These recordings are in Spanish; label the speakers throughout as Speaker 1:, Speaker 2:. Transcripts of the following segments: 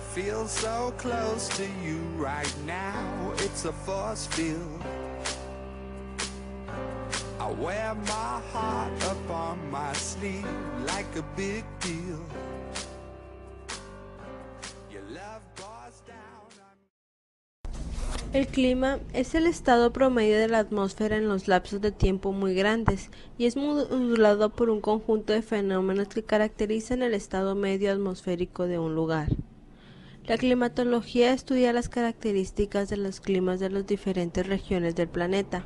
Speaker 1: feel so close to you right now, it's a force field. I wear my heart up on my sleeve like a big deal. Your love pours down on...
Speaker 2: El clima es el estado promedio de la atmósfera en los lapsos de tiempo muy grandes y es modulado por un conjunto de fenómenos que caracterizan el estado medio atmosférico de un lugar. La climatología estudia las características de los climas de las diferentes regiones del planeta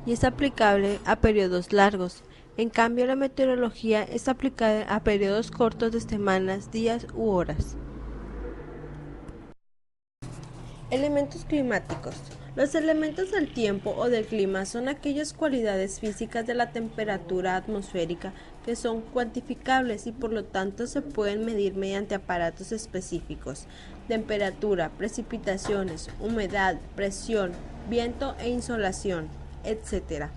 Speaker 2: y es aplicable a periodos largos. En cambio, la meteorología es aplicada a periodos cortos de semanas, días u horas. Elementos climáticos. Los elementos del tiempo o del clima son aquellas cualidades físicas de la temperatura atmosférica que son cuantificables y por lo tanto se pueden medir mediante aparatos específicos. Temperatura, precipitaciones, humedad, presión, viento e insolación, etc.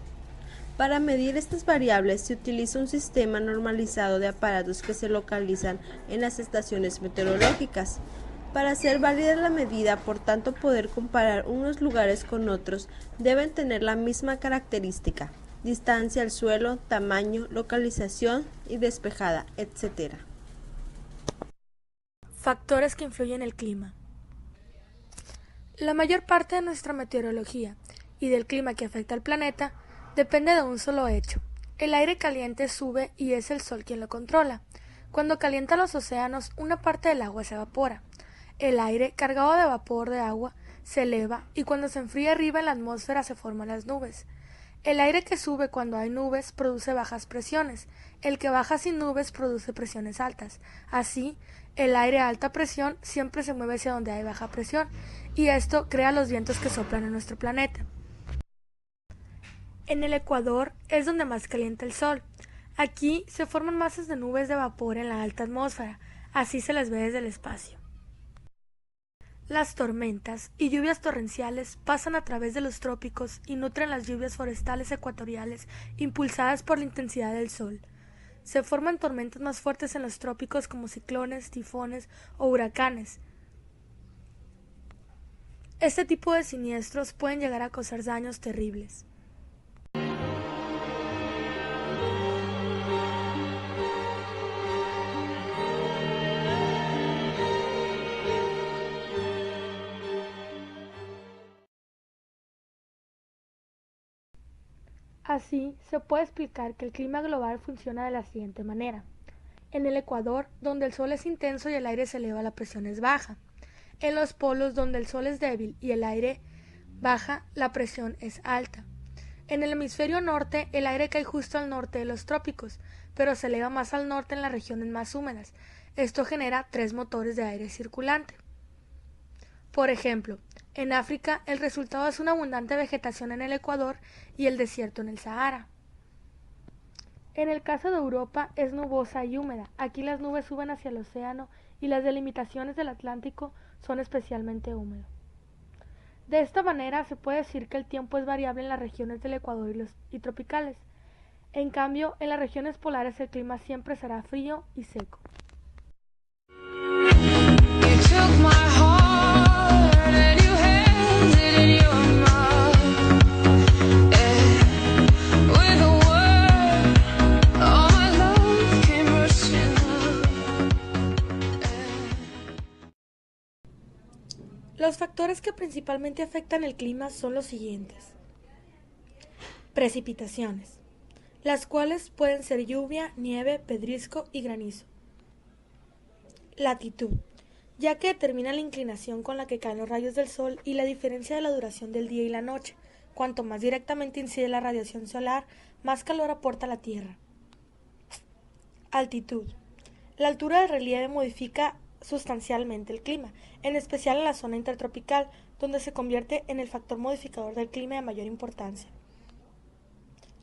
Speaker 2: Para medir estas variables se utiliza un sistema normalizado de aparatos que se localizan en las estaciones meteorológicas. Para hacer válida la medida, por tanto poder comparar unos lugares con otros, deben tener la misma característica, distancia al suelo, tamaño, localización y despejada, etc.
Speaker 3: Factores que influyen en el clima. La mayor parte de nuestra meteorología y del clima que afecta al planeta depende de un solo hecho. El aire caliente sube y es el sol quien lo controla. Cuando calienta los océanos, una parte del agua se evapora. El aire, cargado de vapor de agua, se eleva y cuando se enfría arriba en la atmósfera se forman las nubes. El aire que sube cuando hay nubes produce bajas presiones. El que baja sin nubes produce presiones altas. Así, el aire a alta presión siempre se mueve hacia donde hay baja presión y esto crea los vientos que soplan en nuestro planeta. En el ecuador es donde más calienta el sol. Aquí se forman masas de nubes de vapor en la alta atmósfera. Así se las ve desde el espacio. Las tormentas y lluvias torrenciales pasan a través de los trópicos y nutren las lluvias forestales ecuatoriales impulsadas por la intensidad del sol. Se forman tormentas más fuertes en los trópicos como ciclones, tifones o huracanes. Este tipo de siniestros pueden llegar a causar daños terribles. Así, se puede explicar que el clima global funciona de la siguiente manera. En el ecuador, donde el sol es intenso y el aire se eleva, la presión es baja. En los polos, donde el sol es débil y el aire baja, la presión es alta. En el hemisferio norte, el aire cae justo al norte de los trópicos, pero se eleva más al norte en las regiones más húmedas. Esto genera 3 motores de aire circulante. Por ejemplo, en África el resultado es una abundante vegetación en el Ecuador y el desierto en el Sahara. En el caso de Europa es nubosa y húmeda. Aquí las nubes suben hacia el océano y las delimitaciones del Atlántico son especialmente húmedas. De esta manera se puede decir que el tiempo es variable en las regiones del Ecuador y tropicales. En cambio, en las regiones polares el clima siempre será frío y seco. Los factores que principalmente afectan el clima son los siguientes. Precipitaciones, las cuales pueden ser lluvia, nieve, pedrisco y granizo. Latitud, ya que determina la inclinación con la que caen los rayos del sol y la diferencia de la duración del día y la noche. Cuanto más directamente incide la radiación solar, más calor aporta a la Tierra. Altitud, la altura del relieve modifica sustancialmente el clima, en especial en la zona intertropical, donde se convierte en el factor modificador del clima de mayor importancia.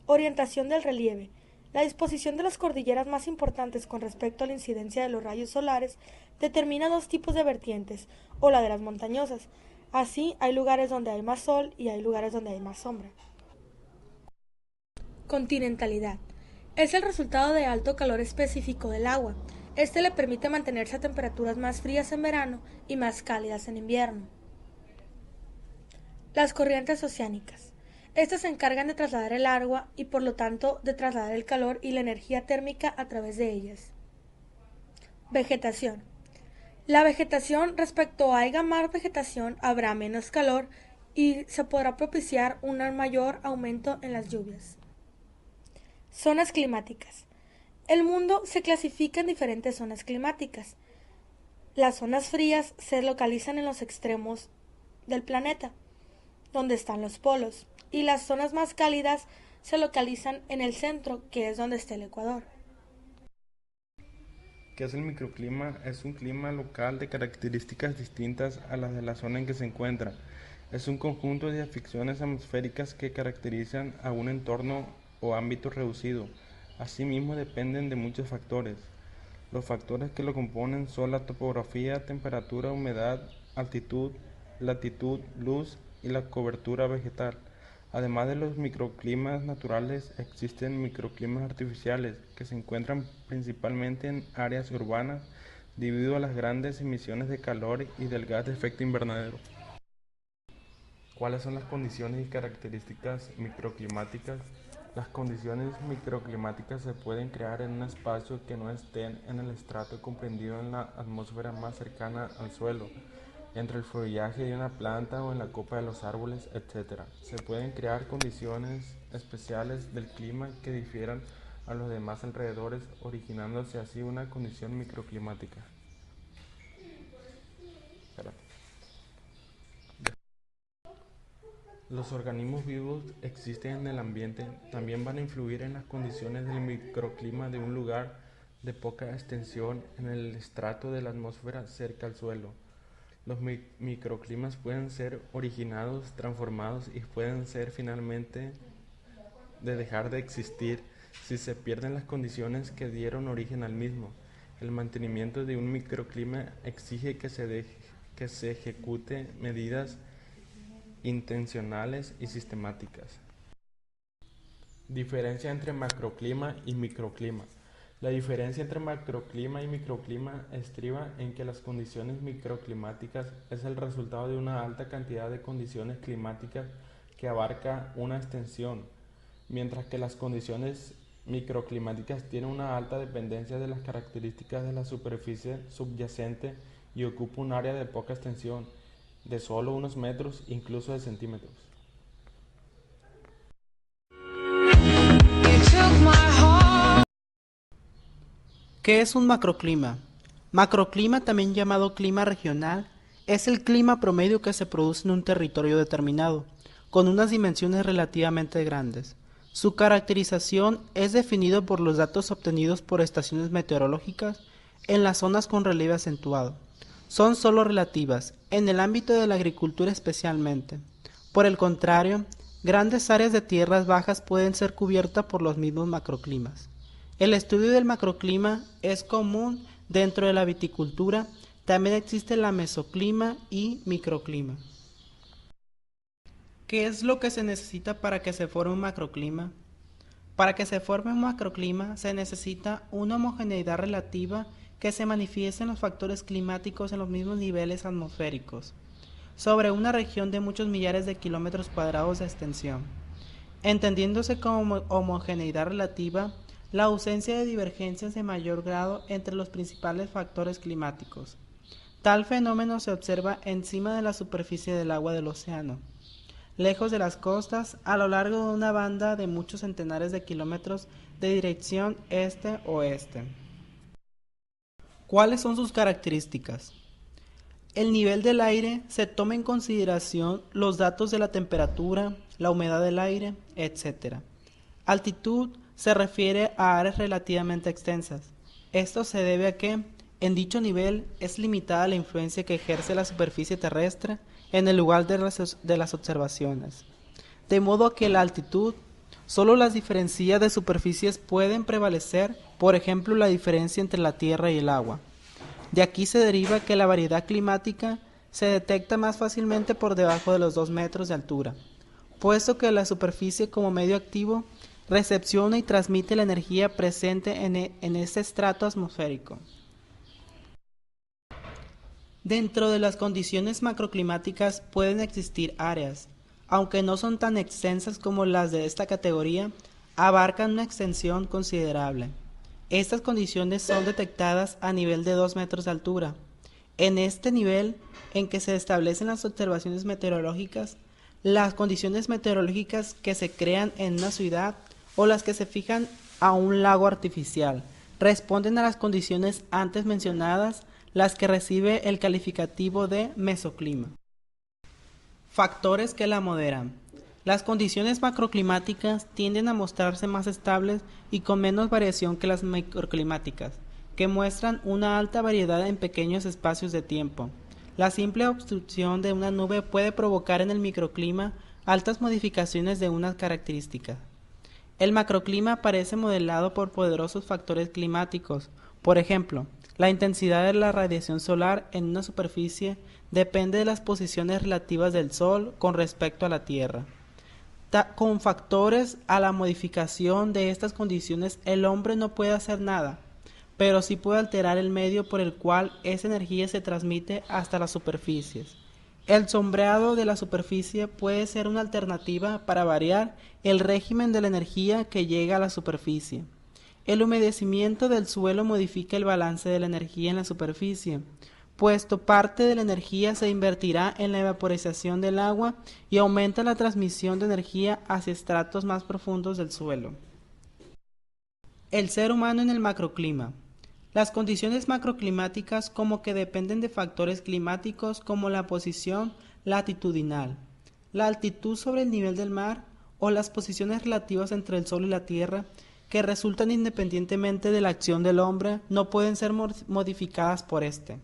Speaker 3: Orientación del relieve. La disposición de las cordilleras más importantes con respecto a la incidencia de los rayos solares determina 2 tipos de vertientes o laderas montañosas. Así, hay lugares donde hay más sol y hay lugares donde hay más sombra. Continentalidad. Es el resultado de alto calor específico del agua. Este le permite mantenerse a temperaturas más frías en verano y más cálidas en invierno. Las corrientes oceánicas. Estas se encargan de trasladar el agua y por lo tanto de trasladar el calor y la energía térmica a través de ellas. Vegetación. La vegetación, respecto a haya más vegetación, habrá menos calor y se podrá propiciar un mayor aumento en las lluvias. Zonas climáticas. El mundo se clasifica en diferentes zonas climáticas. Las zonas frías se localizan en los extremos del planeta, donde están los polos, y las zonas más cálidas se localizan en el centro, que es donde está el Ecuador.
Speaker 4: ¿Qué es el microclima? Es un clima local de características distintas a las de la zona en que se encuentra. Es un conjunto de aficiones atmosféricas que caracterizan a un entorno o ámbito reducido. Asimismo, dependen de muchos factores. Los factores que lo componen son la topografía, temperatura, humedad, altitud, latitud, luz y la cobertura vegetal. Además de los microclimas naturales, existen microclimas artificiales que se encuentran principalmente en áreas urbanas debido a las grandes emisiones de calor y del gas de efecto invernadero. ¿Cuáles son las condiciones y características microclimáticas? Las condiciones microclimáticas se pueden crear en un espacio que no estén en el estrato comprendido en la atmósfera más cercana al suelo, entre el follaje de una planta o en la copa de los árboles, etc. Se pueden crear condiciones especiales del clima que difieran a los demás alrededores, originándose así una condición microclimática. Los organismos vivos existen en el ambiente, también van a influir en las condiciones del microclima de un lugar de poca extensión en el estrato de la atmósfera cerca al suelo. Los microclimas pueden ser originados, transformados y pueden ser finalmente de dejar de existir si se pierden las condiciones que dieron origen al mismo. El mantenimiento de un microclima exige que se ejecute medidas intencionales y sistemáticas. Diferencia entre macroclima y microclima. La diferencia entre macroclima y microclima estriba en que las condiciones microclimáticas es el resultado de una alta cantidad de condiciones climáticas que abarca una extensión, mientras que las condiciones microclimáticas tienen una alta dependencia de las características de la superficie subyacente y ocupa un área de poca extensión, de solo unos metros, incluso de centímetros.
Speaker 5: ¿Qué es un macroclima? Macroclima, también llamado clima regional, es el clima promedio que se produce en un territorio determinado, con unas dimensiones relativamente grandes. Su caracterización es definido por los datos obtenidos por estaciones meteorológicas en las zonas con relieve acentuado. Son solo relativas, en el ámbito de la agricultura especialmente. Por el contrario, grandes áreas de tierras bajas pueden ser cubiertas por los mismos macroclimas. El estudio del macroclima es común dentro de la viticultura. También existe la mesoclima y microclima. ¿Qué es lo que se necesita para que se forme un macroclima? Para que se forme un macroclima se necesita una homogeneidad relativa que se manifieste en los factores climáticos en los mismos niveles atmosféricos, sobre una región de muchos millares de kilómetros cuadrados de extensión, entendiéndose como homogeneidad relativa la ausencia de divergencias de mayor grado entre los principales factores climáticos. Tal fenómeno se observa encima de la superficie del agua del océano, lejos de las costas, a lo largo de una banda de muchos centenares de kilómetros de dirección este-oeste. ¿Cuáles son sus características? El nivel del aire se toma en consideración los datos de la temperatura, la humedad del aire, etc. Altitud se refiere a áreas relativamente extensas. Esto se debe a que, en dicho nivel, es limitada la influencia que ejerce la superficie terrestre en el lugar de las observaciones. De modo que la altitud, solo las diferencias de superficies pueden prevalecer, por ejemplo, la diferencia entre la tierra y el agua. De aquí se deriva que la variedad climática se detecta más fácilmente por debajo de los 2 metros de altura, puesto que la superficie como medio activo recepciona y transmite la energía presente en este estrato atmosférico. Dentro de las condiciones macroclimáticas pueden existir áreas, aunque no son tan extensas como las de esta categoría, abarcan una extensión considerable. Estas condiciones son detectadas a nivel de 2 metros de altura. En este nivel, en que se establecen las observaciones meteorológicas, las condiciones meteorológicas que se crean en una ciudad o las que se fijan a un lago artificial responden a las condiciones antes mencionadas, las que recibe el calificativo de mesoclima. Factores que la moderan. Las condiciones macroclimáticas tienden a mostrarse más estables y con menos variación que las microclimáticas, que muestran una alta variedad en pequeños espacios de tiempo. La simple obstrucción de una nube puede provocar en el microclima altas modificaciones de unas características. El macroclima aparece modelado por poderosos factores climáticos. Por ejemplo, la intensidad de la radiación solar en una superficie depende de las posiciones relativas del Sol con respecto a la Tierra. Con factores a la modificación de estas condiciones, el hombre no puede hacer nada, pero sí puede alterar el medio por el cual esa energía se transmite hasta las superficies. El sombreado de la superficie puede ser una alternativa para variar el régimen de la energía que llega a la superficie. El humedecimiento del suelo modifica el balance de la energía en la superficie, puesto parte de la energía se invertirá en la evaporización del agua y aumenta la transmisión de energía hacia estratos más profundos del suelo. El ser humano en el macroclima. Las condiciones macroclimáticas como que dependen de factores climáticos como la posición latitudinal, la altitud sobre el nivel del mar o las posiciones relativas entre el Sol y la Tierra, que resultan independientemente de la acción del hombre, no pueden ser modificadas por éste.